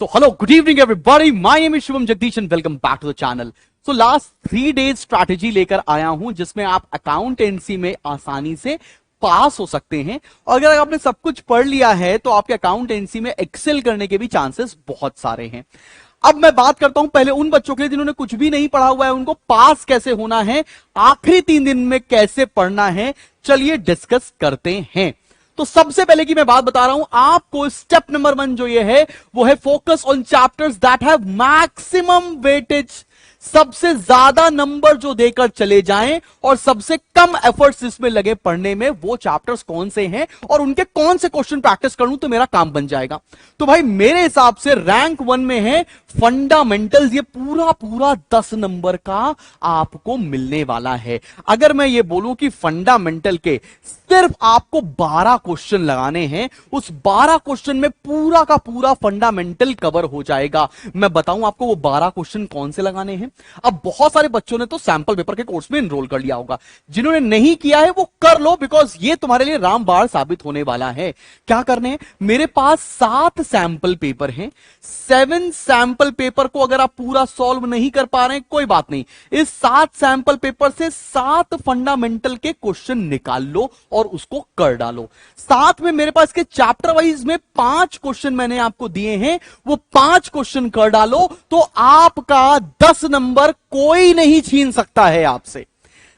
So hello, good evening everybody. My name is Shivam Jagdish and welcome back to the channel. So last 3 days strategy लेकर आया हूं जिसमें आप accountancy में आसानी से पास हो सकते हैं और अगर आपने सब कुछ पढ़ लिया है तो आपके अकाउंटेंसी में एक्सेल करने के भी चांसेस बहुत सारे हैं। अब मैं बात करता हूं पहले उन बच्चों के लिए जिन्होंने कुछ भी नहीं पढ़ा हुआ है, उनको पास कैसे होना है, आखिरी 3 दिन में कैसे पढ़ना है, चलिए डिस्कस करते हैं। तो सबसे पहले की मैं बात बता रहा हूं आपको, स्टेप नंबर 1 जो ये है वो है focus on chapters that have maximum weightage. सबसे ज्यादा नंबर जो देकर चले जाएं और सबसे कम एफर्ट्स इसमें लगे पढ़ने में, वो चैप्टर्स कौन से हैं और उनके कौन से क्वेश्चन प्रैक्टिस करूं तो मेरा काम बन जाएगा। तो भाई मेरे हिसाब से रैंक 1 में है फंडामेंटल्स। ये पूरा 10 नंबर का आपको मिलने वाला है। अगर मैं ये बोलूं कि फंडामेंटल के सिर्फ आपको 12 क्वेश्चन लगाने हैं, उस 12 क्वेश्चन में पूरा का पूरा फंडामेंटल कवर हो जाएगा। मैं बताऊं आपको वो 12 क्वेश्चन कौन से लगाने हैं। अब बहुत सारे बच्चों ने तो सैंपल पेपर के कोर्स में एनरोल कर लिया होगा, जिन्होंने नहीं किया है वो कर लो, बिकॉज ये तुम्हारे लिए रामबाण साबित होने वाला है। क्या करने हैं, मेरे पास 7 सैंपल पेपर हैं। 7 सैंपल पेपर को अगर आप पूरा सॉल्व नहीं कर पा रहे हैं कोई बात नहीं, इस 7 सैंपल पेपर से 7 फंडामेंटल के क्वेश्चन निकाल लो और उसको कर डालो। साथ में मेरे पास के चैप्टर वाइज में 5 क्वेश्चन मैंने आपको दिए हैं, वो 5 क्वेश्चन कर डालो तो आपका 10 नंबर कोई नहीं छीन सकता है आपसे।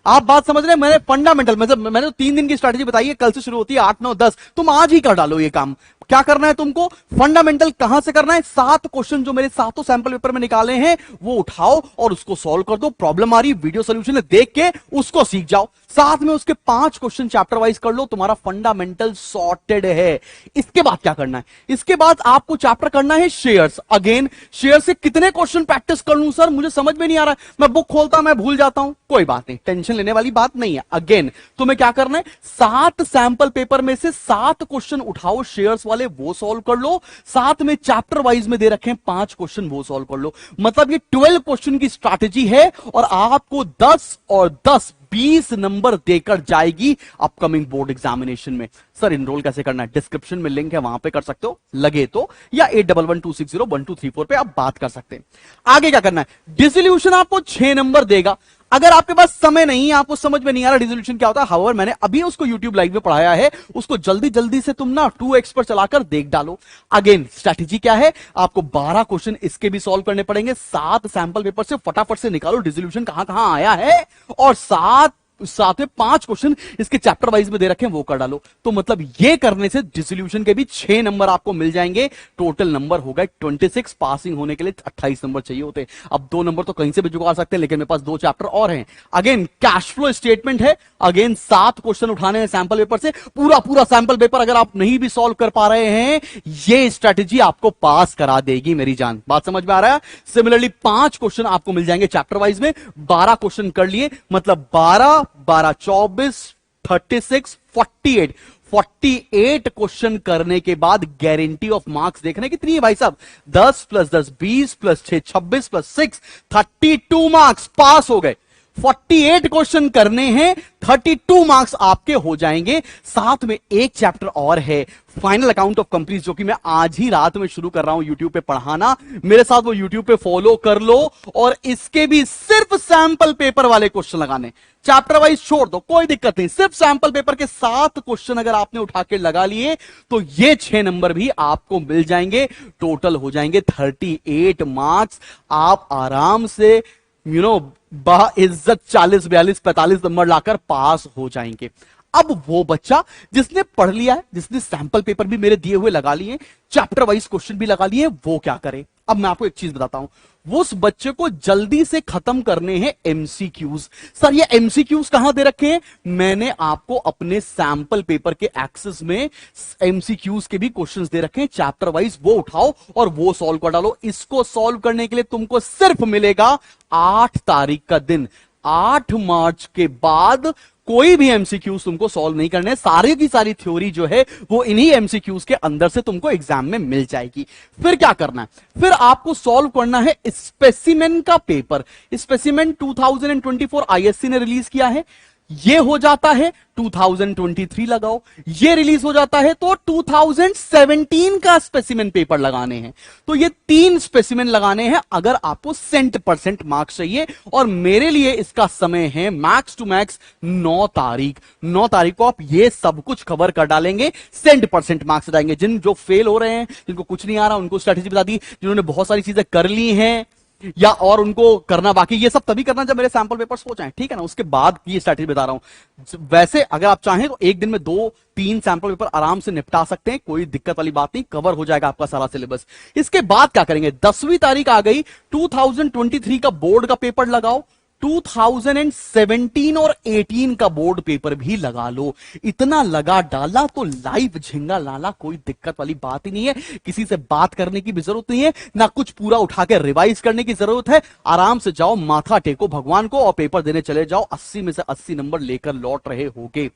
आप बात समझ रहे हैं। मैंने फंडामेंटल मैंने तो 3 दिन की स्ट्रैटेजी बताई है, कल से शुरू होती है 8, 9, 10। तुम आज ही कर डालो ये काम। क्या करना है तुमको, फंडामेंटल कहां से करना है, 7 क्वेश्चन जो मेरे 7 सैंपल पेपर में निकाले हैं वो उठाओ और उसको सॉल्व कर दो। प्रॉब्लम आ रही वीडियो सोल्यूशन देख के उसको सीख जाओ, साथ में उसके 5 क्वेश्चन चैप्टर वाइज कर लो, तुम्हारा फंडामेंटल सॉर्टेड है। इसके बाद क्या करना है, इसके बाद आपको चैप्टर करना है शेयर्स। अगेन शेयर से कितने क्वेश्चन प्रैक्टिस कर लूं सर, मुझे समझ में नहीं आ रहा है, मैं बुक खोलता मैं भूल जाता हूं। कोई बात नहीं, टेंशन लेने वाली बात नहीं है। अगेन तुम्हें क्या करना है, 7 सैंपल पेपर में से 7 क्वेश्चन उठाओ शेयर्स वाले, वो सॉल्व कर लो। साथ में चैप्टर वाइज में दे रखे हैं 5 क्वेश्चन, वो सॉल्व कर लो। मतलब ये 12 क्वेश्चन की स्ट्रैटेजी है और आपको 10 और 10 20 नंबर देकर जाएगी अपकमिंग बोर्ड एग्जामिनेशन में। सर इनरोल कैसे करना है, डिस्क्रिप्शन में लिंक है, वहां पे कर सकते हो लगे तो, या 8112601234 पे आप बात कर सकते हैं। आगे क्या करना है, डिसोल्यूशन आपको 6 नंबर देगा। अगर आपके पास समय नहीं है, आपको समझ में नहीं आ रहा डिसोल्यूशन क्या होता है, हाउएवर मैंने अभी उसको YouTube लाइव में पढ़ाया है, उसको जल्दी से तुम ना 2x पर चलाकर देख डालो। अगेन स्ट्रैटेजी क्या है, आपको 12 क्वेश्चन इसके भी सॉल्व करने पड़ेंगे। 7 सैंपल पेपर से फटाफट से निकालो डिसोल्यूशन कहां आया है और साथ में 5 क्वेश्चन इसके चैप्टर वाइज में दे रखे हैं, वो कर डालो। तो मतलब ये करने से डिसोल्यूशन के भी 6 नंबर आपको मिल जाएंगे। टोटल नंबर होगा 26। पासिंग होने के लिए 28 नंबर चाहिए होते। अब 2 नंबर तो कहीं से भी जुगाड़ सकते हैं, लेकिन मेरे पास 2 चैप्टर और हैं। अगेन कैश फ्लो स्टेटमेंट है, अगेन 7 क्वेश्चन उठाने हैं सैंपल पेपर से। पूरा सैंपल पेपर अगर आप नहीं भी सॉल्व कर पा रहे हैं, ये स्ट्रैटेजी आपको पास करा देगी मेरी जान। बात समझ में आ रहा है। सिमिलरली 5 क्वेश्चन आपको मिल जाएंगे चैप्टर वाइज में। 12 क्वेश्चन कर लिए, मतलब 12, 24, 36, 48 क्वेश्चन करने के बाद गारंटी ऑफ मार्क्स देखने कितनी है भाई साहब, 10 + 10 20 + 6 26 + 6 32 मार्क्स, पास हो गए। 48 क्वेश्चन करने हैं, 32 मार्क्स आपके हो जाएंगे। साथ में एक चैप्टर और है, फाइनल अकाउंट ऑफ कंपनीज, जो कि मैं आज ही रात में शुरू कर रहा हूं यूट्यूब पे पढ़ाना। मेरे साथ वो यूट्यूब पे फॉलो कर लो और इसके भी सिर्फ सैंपल पेपर वाले क्वेश्चन लगाने, चैप्टर वाइज छोड़ दो, कोई दिक्कत नहीं। सिर्फ सैंपल पेपर के 7 क्वेश्चन अगर आपने उठा के लगा लिए तो ये 6 नंबर भी आपको मिल जाएंगे। टोटल हो जाएंगे 38 मार्क्स। आप आराम से बाइज्जत 40, 42, 45 नंबर लाकर पास हो जाएंगे। अब वो बच्चा जिसने पढ़ लिया है, जिसने सैंपल पेपर भी मेरे दिए हुए लगा लिए, चैप्टर वाइज क्वेश्चन भी लगा लिए, वो क्या करे। अब मैं आपको एक चीज बताता हूं, वो उस बच्चे को जल्दी से खत्म करने हैं एमसीक्यूज। सर ये एमसीक्यूज कहां दे रखे हैं, मैंने आपको अपने सैंपल पेपर के एक्सेस में एमसीक्यूज के भी क्वेश्चंस दे रखे हैं चैप्टर वाइज, वो उठाओ और वो सॉल्व कर डालो। इसको सॉल्व करने के लिए तुमको सिर्फ मिलेगा 8 तारीख का दिन। 8 मार्च के बाद कोई भी एमसीक्यूज तुमको सॉल्व नहीं करने, सारी की सारी थ्योरी जो है वो इन्हीं एमसीक्यूज के अंदर से तुमको एग्जाम में मिल जाएगी। फिर क्या करना है, फिर आपको सॉल्व करना है स्पेसिमेन का पेपर। स्पेसिमेन 2024 आईएससी ने रिलीज किया है। ये हो जाता है 2023 लगाओ, ये रिलीज हो जाता है तो 2017 का स्पेसिमेन पेपर लगाने हैं। तो ये 3 स्पेसिमेन लगाने हैं अगर आपको सेंट परसेंट मार्क्स चाहिए। और मेरे लिए इसका समय है मैक्स टू मैक्स 9 तारीख। 9 तारीख को आप ये सब कुछ कवर कर डालेंगे, सेंट परसेंट मार्क्स जाएंगे। जिन जो फेल हो रहे हैं, जिनको कुछ नहीं आ रहा, उनको स्ट्रेटेजी बता दी। जिन्होंने बहुत सारी चीजें कर ली हैं या और उनको करना बाकी, ये सब तभी करना जब मेरे सैंपल पेपर्स हो जाएं, ठीक है ना, उसके बाद ये स्ट्रैटेजी बता रहा हूं। वैसे अगर आप चाहें तो एक दिन में 2-3 सैंपल पेपर आराम से निपटा सकते हैं, कोई दिक्कत वाली बात नहीं, कवर हो जाएगा आपका सारा सिलेबस। इसके बाद क्या करेंगे, 10वीं तारीख आ गई, 2023 का बोर्ड का पेपर लगाओ, 2017 और 18 का बोर्ड पेपर भी लगा लो। इतना लगा डाला तो लाइव झिंगा लाला, कोई दिक्कत वाली बात ही नहीं है। किसी से बात करने की भी जरूरत नहीं है, ना कुछ पूरा उठा के रिवाइज करने की जरूरत है। आराम से जाओ, माथा टेको भगवान को और पेपर देने चले जाओ। 80 में से 80 नंबर लेकर लौट रहे होगे।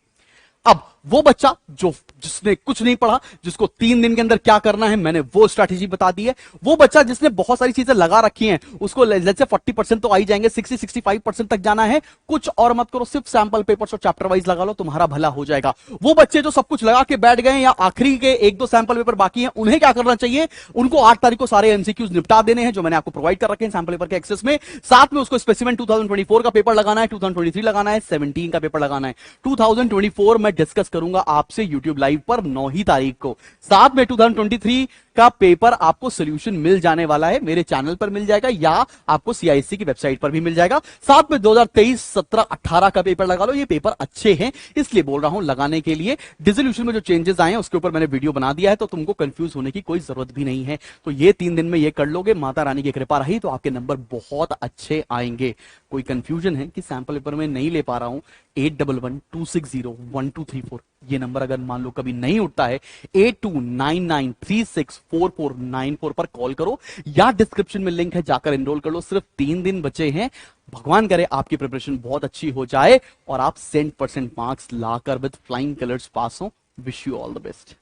अब वो बच्चा जिसने कुछ नहीं पढ़ा, जिसको 3 दिन के अंदर क्या करना है मैंने वो स्ट्रैटेजी बता दी है। वो बच्चा जिसने बहुत सारी चीजें लगा रखी हैं, उसको लेट्स से 40% तो आ ही जाएंगे, 60-65% तक जाना है। कुछ और मत करो, सिर्फ सैंपल पेपर्स और चैप्टर वाइज लगा लो, तुम्हारा भला हो जाएगा। वो बच्चे जो सब कुछ लगा के बैठ गए या आखिरी के 1-2 सैंपल पेपर बाकी हैं, उन्हें क्या करना चाहिए, उनको 8 तारीख को सारे एमसीक्यूज निपटा देने हैं जो मैंने आपको प्रोवाइड कर रखे हैं सैंपल पेपर के एक्सेस में। साथ में उसको स्पेसिमेन 2024 का पेपर लगाना है, 2023 लगाना है, 17 का पेपर लगाना है। 2024 मैं डिस्कस करूंगा आपसे यूट्यूब लाइव पर 9 ही तारीख को। साथ में 2023 का पेपर आपको सोल्यूशन मिल जाने वाला है, मेरे चैनल पर मिल जाएगा या आपको सीआईएससी की वेबसाइट पर भी मिल जाएगा। साथ में 2023, 17, 18 का पेपर लगा लो। ये पेपर अच्छे हैं इसलिए बोल रहा हूं लगाने के लिए। डिसोल्यूशन में जो चेंजेस आए हैं उसके ऊपर मैंने वीडियो बना दिया है, तो तुमको कंफ्यूज होने की कोई जरूरत भी नहीं है। तो ये 3 दिन में ये कर लोगे, माता रानी की कृपा रही तो आपके नंबर बहुत अच्छे आएंगे। कोई कंफ्यूजन है कि सैंपल पेपर में नहीं ले पा रहा हूं, 8112601234 ये नंबर अगर मान लो कभी नहीं उठता है, 8299364494 पर कॉल करो या डिस्क्रिप्शन में लिंक है, जाकर एनरोल कर लो। सिर्फ 3 दिन बचे हैं। भगवान करे आपकी प्रिपरेशन बहुत अच्छी हो जाए और आप 100% मार्क्स लाकर विद फ्लाइंग कलर्स पास हो। Wish you all the best.